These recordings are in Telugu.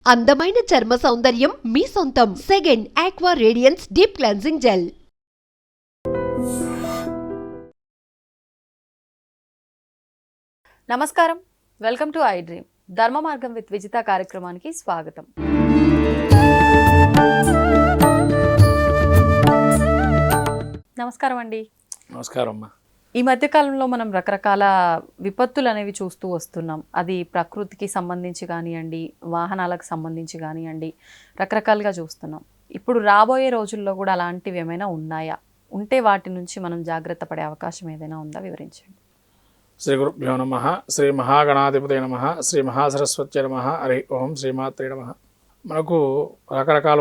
అందమైన చర్మ సౌందర్యం మీ సొంతం. Second aqua radiance deep cleansing gel. నమస్కారం, వెల్కమ్ టు ఐ డ్రీమ్. ధర్మ మార్గం విత్ విజిత కార్యక్రమానికి స్వాగతం. నమస్కారం అండి. నమస్కారం అమ్మా. ఈ మధ్య కాలంలో మనం రకరకాల విపత్తులు అనేవి చూస్తూ వస్తున్నాం. అది ప్రకృతికి సంబంధించి కానివ్వండి, వాహనాలకు సంబంధించి కానివ్వండి, రకరకాలుగా చూస్తున్నాం. ఇప్పుడు రాబోయే రోజుల్లో కూడా అలాంటివి ఏమైనా ఉన్నాయా? ఉంటే వాటి నుంచి మనం జాగ్రత్త పడే అవకాశం ఏదైనా ఉందా? వివరించండి. శ్రీ గురుభ్యో నమః. శ్రీ మహాగణాధిపతయ నమః. శ్రీ మహాసరస్వత్యై నమః. హరి ఓం. శ్రీమాత్రే నమః. మనకు రకరకాల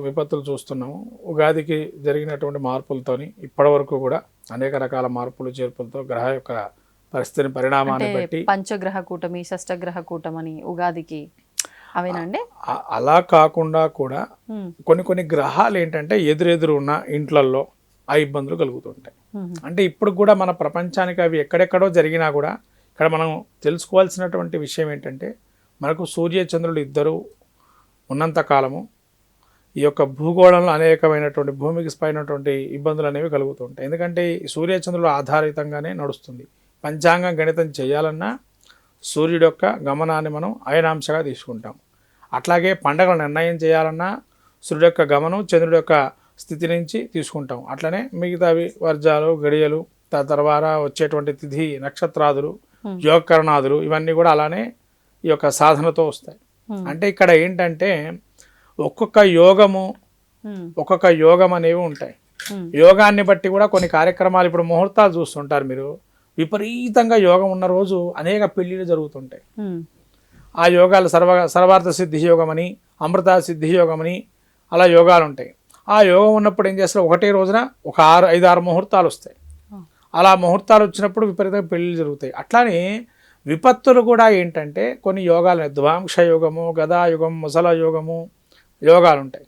విపత్తులు చూస్తున్నాము. ఉగాదికి జరిగినటువంటి మార్పులతోని ఇప్పటి వరకు కూడా అనేక రకాల మార్పులు చేర్పులతో గ్రహ యొక్క పరిస్థితిని పరిణామాన్ని బట్టి పంచగ్రహ కూటమి, షష్టగ్రహ కూటమని ఉగాదికి అవేనండి. అలా కాకుండా కూడా కొన్ని గ్రహాలు ఏంటంటే ఎదురెదురు ఉన్న ఇంట్లల్లో ఆ ఇబ్బందులు కలుగుతుంటాయి. అంటే ఇప్పుడు కూడా మన ప్రపంచానికి అవి ఎక్కడెక్కడో జరిగినా కూడా ఇక్కడ మనం తెలుసుకోవాల్సినటువంటి విషయం ఏంటంటే, మనకు సూర్య చంద్రులు ఇద్దరు ఉన్నంత కాలము ఈ యొక్క భూగోళంలో అనేకమైనటువంటి భూమికి పైనటువంటి ఇబ్బందులు అనేవి కలుగుతుంటాయి. ఎందుకంటే ఈ సూర్యచంద్రుల ఆధారితంగానే నడుస్తుంది. పంచాంగం గణితం చేయాలన్నా సూర్యుడి యొక్క గమనాన్ని మనం అయనాంశగా తీసుకుంటాం. అట్లాగే పండగల నిర్ణయం చేయాలన్నా సూర్యుడి యొక్క గమనం చంద్రుడి యొక్క స్థితి నుంచి తీసుకుంటాం. అట్లనే మిగతావి వర్జాలు, గడియలు, తర్వాత వచ్చేటువంటి తిథి, నక్షత్రాదులు, యోగకరణాదులు ఇవన్నీ కూడా అలానే ఈ యొక్క సాధనతో వస్తాయి. అంటే ఇక్కడ ఏంటంటే ఒక్కొక్క యోగం అనేవి ఉంటాయి. యోగాన్ని బట్టి కూడా కొన్ని కార్యక్రమాలు, ఇప్పుడు ముహూర్తాలు చూస్తుంటారు మీరు, విపరీతంగా యోగం ఉన్న రోజు అనేక పెళ్లిళ్ళు జరుగుతుంటాయి. ఆ యోగాలు సర్వార్థ సిద్ధి యోగం అని, అమృత సిద్ధి యోగం అని అలా యోగాలు ఉంటాయి. ఆ యోగం ఉన్నప్పుడు ఏం చేస్తారు, ఒకటే రోజున ఒక 5-6 ముహూర్తాలు వస్తాయి. అలా ముహూర్తాలు వచ్చినప్పుడు విపరీతంగా పెళ్లిళ్ళు జరుగుతాయి. అట్లానే విపత్తులు కూడా ఏంటంటే కొన్ని యోగాలు, ద్వాంక్ష యోగము, గదాయుగం, ముసల యోగము యోగాలు ఉంటాయి.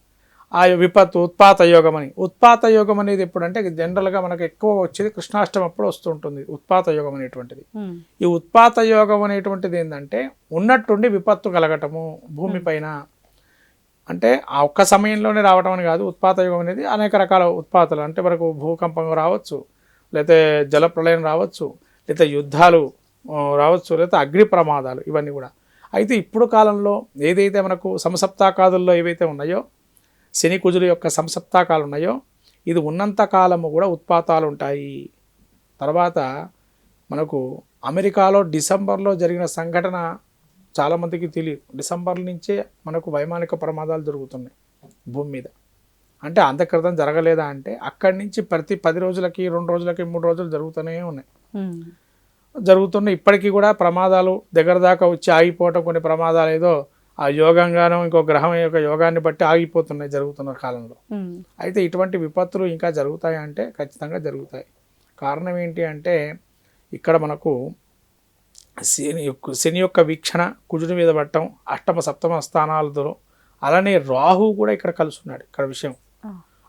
ఆ విపత్తు ఉత్పాత యోగం అని. ఉత్పాత యోగం అనేది ఎప్పుడంటే జనరల్గా మనకు ఎక్కువ వచ్చేది కృష్ణాష్టమి అప్పుడు వస్తుంటుంది ఉత్పాత యోగం అనేటువంటిది. ఈ ఉత్పాత యోగం అనేటువంటిది ఏంటంటే ఉన్నట్టుండి విపత్తు కలగటము భూమి పైన. అంటే ఆ ఒక్క సమయంలోనే రావటం అని కాదు. ఉత్పాత యోగం అనేది అనేక రకాల ఉత్పాతాలు, అంటే మనకు భూకంపం రావచ్చు, లేకపోతే జలప్రళయం రావచ్చు, లేకపోతే యుద్ధాలు రావచ్చు, లేకపోతే అగ్ని ప్రమాదాలు, ఇవన్నీ కూడా. అయితే ఇప్పుడు కాలంలో ఏదైతే మనకు సమసప్తాకాదుల్లో ఏవైతే ఉన్నాయో, శని కుజుల యొక్క సమసప్తాకాలు ఉన్నాయో, ఇది ఉన్నంత కాలము కూడా ఉత్పాతాలు ఉంటాయి. తర్వాత మనకు అమెరికాలో డిసెంబర్లో జరిగిన సంఘటన చాలామందికి తెలియదు. డిసెంబర్ నుంచే మనకు వైమానిక ప్రమాదాలు జరుగుతున్నాయి భూమి మీద. అంటే అంత క్రితం జరగలేదా అంటే, అక్కడి నుంచి ప్రతి 10 రోజులకి, 2 రోజులకి, 3 రోజులు జరుగుతూనే ఉన్నాయి. జరుగుతున్నాయి. ఇప్పటికీ కూడా ప్రమాదాలు దగ్గర దాకా వచ్చి ఆగిపోవటం, కొన్ని ప్రమాదాలు ఏదో ఆ యోగంగానో ఇంకో గ్రహం యొక్క యోగాన్ని బట్టి ఆగిపోతున్నాయి జరుగుతున్న కాలంలో. అయితే ఇటువంటి విపత్తులు ఇంకా జరుగుతాయి అంటే ఖచ్చితంగా జరుగుతాయి. కారణం ఏంటి అంటే, ఇక్కడ మనకు శని యొక్క వీక్షణ కుజుడి మీద పట్టడం, అష్టమ సప్తమ స్థానాలతో, అలానే రాహు కూడా ఇక్కడ కలుస్తున్నాడు. ఇక్కడ విషయం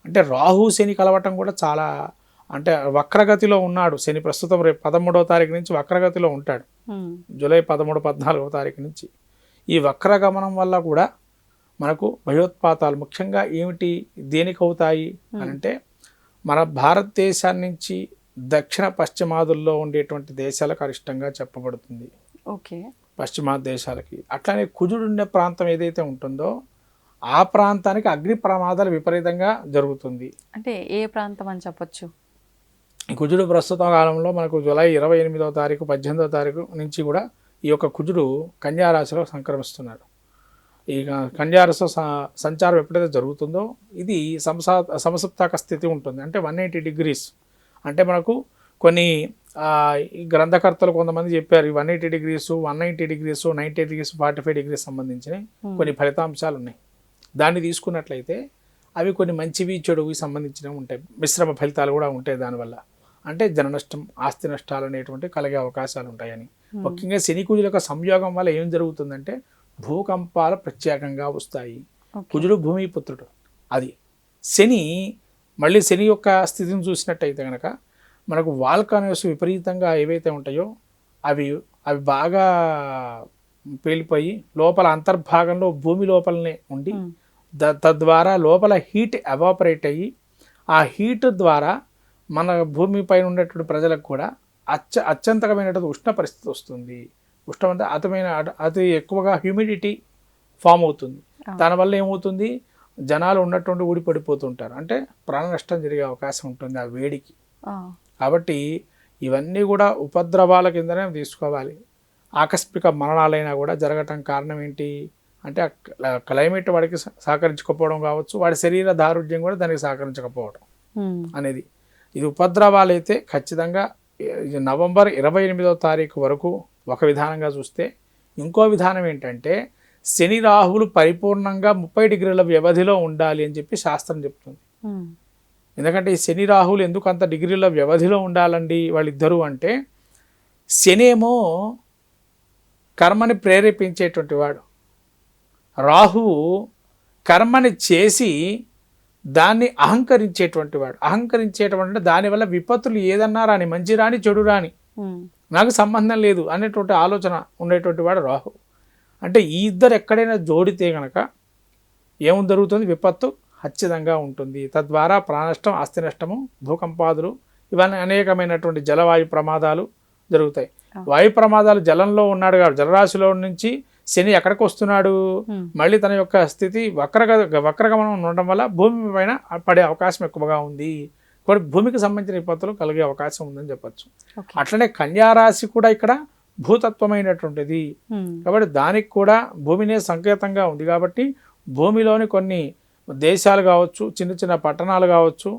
అంటే రాహు శని కలవటం కూడా చాలా, అంటే వక్రగతిలో ఉన్నాడు శని. ప్రస్తుతం రేపు 13వ తారీఖు నుంచి వక్రగతిలో ఉంటాడు. జూలై 13, 14వ తారీఖు నుంచి. ఈ వక్రగమనం వల్ల కూడా మనకు భయోత్పాతాలు ముఖ్యంగా ఏమిటి, దేనికి అవుతాయి అని అంటే, మన భారతదేశాన్ని నుంచి దక్షిణ పశ్చిమాదుల్లో ఉండేటువంటి దేశాలకు అరిష్టంగా చెప్పబడుతుంది. ఓకే, పశ్చిమాది దేశాలకి. అట్లానే కుజుడు ఉండే ప్రాంతం ఏదైతే ఉంటుందో ఆ ప్రాంతానికి అగ్ని ప్రమాదాలు విపరీతంగా జరుగుతుంది. అంటే ఏ ప్రాంతం అని చెప్పొచ్చు? కుజుడు ప్రస్తుత కాలంలో మనకు జూలై 28వ తారీఖు, 18వ తారీఖు నుంచి కూడా ఈ యొక్క కుజుడు కన్యారాశిలో సంక్రమిస్తున్నాడు. ఈ కన్యారాశిలో సంచారం ఎప్పుడైతే జరుగుతుందో ఇది సమసప్తాక స్థితి ఉంటుంది. అంటే 180 degrees. అంటే మనకు కొన్ని గ్రంథకర్తలు కొంతమంది చెప్పారు, 180 degrees, 190 degrees, 90 degrees, 45 degrees సంబంధించిన కొన్ని ఫలితాంశాలు ఉన్నాయి. దాన్ని తీసుకున్నట్లయితే అవి కొన్ని మంచివి చెడువి సంబంధించినవి ఉంటాయి. మిశ్రమ ఫలితాలు కూడా ఉంటాయి దానివల్ల. అంటే జన నష్టం, ఆస్తి నష్టాలు అనేటువంటి కలిగే అవకాశాలు ఉంటాయని. ముఖ్యంగా శని కుజుల యొక్క సంయోగం వల్ల ఏం జరుగుతుందంటే భూకంపాలు ప్రత్యేకంగా వస్తాయి. కుజుడు భూమిపుత్రుడు. అది శని, మళ్ళీ శని యొక్క స్థితిని చూసినట్టయితే కనుక మనకు వాల్కానోస్ విపరీతంగా ఏవైతే ఉంటాయో అవి బాగా పేలిపోయి లోపల అంతర్భాగంలో భూమి లోపలనే ఉండి తద్వారా లోపల హీట్ ఎవాపరేట్ అయ్యి ఆ హీట్ ద్వారా మన భూమిపైన ఉండేటువంటి ప్రజలకు కూడా అత్యంతకమైనటువంటి ఉష్ణ పరిస్థితి వస్తుంది. ఉష్ణం అంటే అతి ఎక్కువగా హ్యూమిడిటీ ఫామ్ అవుతుంది. దానివల్ల ఏమవుతుంది, జనాలు ఉన్నటువంటి ఊడిపడిపోతుంటారు, అంటే ప్రాణ నష్టం జరిగే అవకాశం ఉంటుంది ఆ వేడికి. కాబట్టి ఇవన్నీ కూడా ఉపద్రవాల కిందనే తీసుకోవాలి. ఆకస్మిక మరణాలైనా కూడా జరగటం కారణం ఏంటి అంటే క్లైమేట్ వాడికి సహకరించకపోవడం కావచ్చు, వాడి శరీర దారుఢ్యం కూడా దానికి సహకరించకపోవడం అనేది. ఇది ఉపద్రవాలు అయితే ఖచ్చితంగా నవంబర్ 28వ తారీఖు వరకు ఒక విధానంగా చూస్తే, ఇంకో విధానం ఏంటంటే శని రాహువులు పరిపూర్ణంగా 30 డిగ్రీల వ్యవధిలో ఉండాలి అని చెప్పి శాస్త్రం చెప్తుంది. ఎందుకంటే ఈ శని రాహువులు ఎందుకు అంత డిగ్రీల వ్యవధిలో ఉండాలండి వాళ్ళిద్దరూ అంటే, శని ఏమో కర్మని ప్రేరేపించేటువంటి వాడు, రాహువు కర్మని చేసి దాన్ని అహంకరించేటువంటి వాడు. అహంకరించేటువంటి దానివల్ల విపత్తులు ఏదన్నా రాని, మంచి రాని చెడు రాని, నాకు సంబంధం లేదు అనేటువంటి ఆలోచన ఉండేటువంటి వాడు రాహు. అంటే ఈ ఇద్దరు ఎక్కడైనా జోడితే కనుక ఏం జరుగుతుంది, విపత్తు ఖచ్చితంగా ఉంటుంది. తద్వారా ప్రాణనష్టం, ఆస్తి నష్టము, భూకంపాదులు, ఇవన్నీ అనేకమైనటువంటి జలవాయు ప్రమాదాలు జరుగుతాయి. వాయు ప్రమాదాలు జలంలో ఉన్నాడు కాబట్టి జలరాశిలో నుంచి శని ఎక్కడికి వస్తున్నాడు, మళ్ళీ తన యొక్క స్థితి వక్రగమనం ఉండడం వల్ల భూమి పైన పడే అవకాశం ఎక్కువగా ఉంది. కూడా భూమికి సంబంధించిన విపత్తులు కలిగే అవకాశం ఉందని చెప్పచ్చు. అట్లనే కన్యారాశి కూడా ఇక్కడ భూతత్వమైనటువంటిది కాబట్టి దానికి కూడా భూమినే సంకేతంగా ఉంది. కాబట్టి భూమిలోని కొన్ని దేశాలు కావచ్చు, చిన్న చిన్న పట్టణాలు కావచ్చు,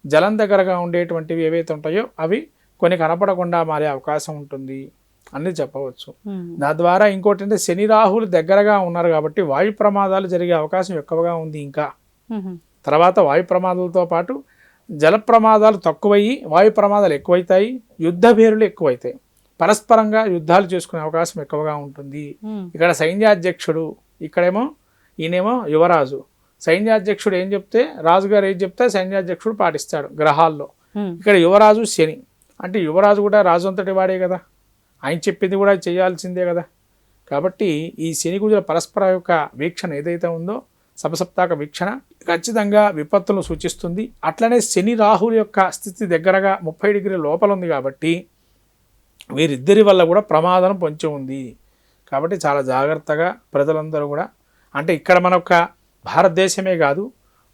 జలం దగ్గరగా ఉండేటువంటివి ఏవైతే ఉంటాయో అవి కొన్ని కనపడకుండా మారే అవకాశం ఉంటుంది అని చెప్పవచ్చు. దాని ద్వారా ఇంకోటి అంటే శని రాహువులు దగ్గరగా ఉన్నారు కాబట్టి వాయు ప్రమాదాలు జరిగే అవకాశం ఎక్కువగా ఉంది. ఇంకా తర్వాత వాయు ప్రమాదాలతో పాటు జల ప్రమాదాలు తక్కువయ్యి వాయు ప్రమాదాలు ఎక్కువైతాయి, యుద్ధ భేరులు ఎక్కువైతాయి, పరస్పరంగా యుద్ధాలు చేసుకునే అవకాశం ఎక్కువగా ఉంటుంది. ఇక్కడ సైన్యాధ్యక్షుడు, ఇక్కడేమో ఈయనేమో యువరాజు. సైన్యాధ్యక్షుడు ఏం చెప్తే రాజుగారు ఏం చెప్తే సైన్యాధ్యక్షుడు పాటిస్తాడు గ్రహాల్లో. ఇక్కడ యువరాజు శని, అంటే యువరాజు కూడా రాజు అంతటి వాడే కదా, ఆయన చెప్పింది కూడా చేయాల్సిందే కదా. కాబట్టి ఈ శని కుజుల పరస్పర యొక్క వీక్షణ ఏదైతే ఉందో సపసప్తాక వీక్షణ ఖచ్చితంగా విపత్తులను సూచిస్తుంది. అట్లనే శని రాహుల యొక్క స్థితి దగ్గరగా 30 డిగ్రీల లోపల ఉంది కాబట్టి వీరిద్దరి వల్ల కూడా ప్రమాదం పొంచి ఉంది. కాబట్టి చాలా జాగ్రత్తగా ప్రజలందరూ కూడా, అంటే ఇక్కడ మన యొక్క భారతదేశమే కాదు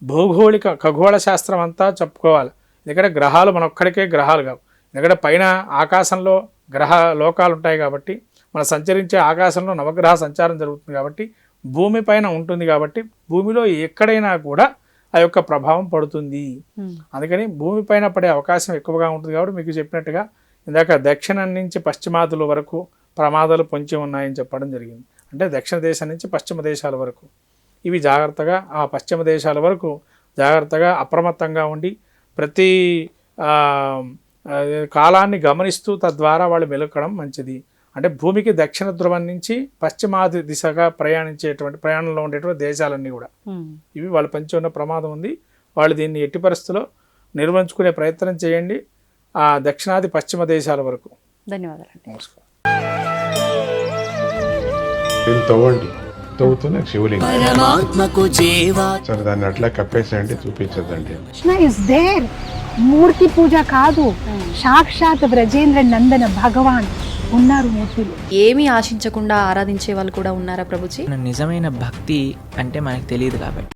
భౌగోళిక ఖగోళ శాస్త్రం అంతా చెప్పుకోవాలి. ఎందుకంటే గ్రహాలు మనొక్కడికే గ్రహాలు కావు, ఎందుకంటే పైన ఆకాశంలో గ్రహ లోకాలు ఉంటాయి కాబట్టి మనం సంచరించే ఆకాశంలో నవగ్రహ సంచారం జరుగుతుంది కాబట్టి భూమి పైన ఉంటుంది కాబట్టి భూమిలో ఎక్కడైనా కూడా ఆ యొక్క ప్రభావం పడుతుంది. అందుకని భూమి పైన పడే అవకాశం ఎక్కువగా ఉంటుంది. కాబట్టి మీకు చెప్పినట్టుగా ఇందాక దక్షిణం నుంచి పశ్చిమాదుల వరకు ప్రమాదాలు పొంచి ఉన్నాయని చెప్పడం జరిగింది. అంటే దక్షిణ దేశం నుంచి పశ్చిమ దేశాల వరకు ఇవి జాగ్రత్తగా, ఆ పశ్చిమ దేశాల వరకు జాగ్రత్తగా అప్రమత్తంగా ఉండి ప్రతి కాలాన్ని గమనిస్తూ తద్వారా వాళ్ళు మెలకడం మంచిది. అంటే భూమికి దక్షిణ ధ్రువం నుంచి పశ్చిమాది దిశగా ప్రయాణంలో ఉండేటువంటి దేశాలన్నీ కూడా ఇవి వాళ్ళు పంచి ఉన్న ప్రమాదం ఉంది. వాళ్ళు దీన్ని ఎట్టి పరిస్థితుల్లో నిర్వహించుకునే ప్రయత్నం చేయండి ఆ దక్షిణాది పశ్చిమ దేశాల వరకు. ధన్యవాదాలు. నమస్కారం. తవ్వండి, తవ్వుతూనే శివలింగం సరే దాన్ని అట్లా కప్పేసేయండి, చూపించదండి. ఇస్ దేర్ మూర్తి పూజ కాదు, సాక్షాత్ బ్రజేంద్ర నందన భగవాన్ ఉన్నారు మూర్తిలో. ఏమీ ఆశించకుండా ఆరాధించే వాళ్ళు కూడా ఉన్నారా ప్రభుజీ? నిజమైన భక్తి అంటే మనకు తెలియదు కాబట్టి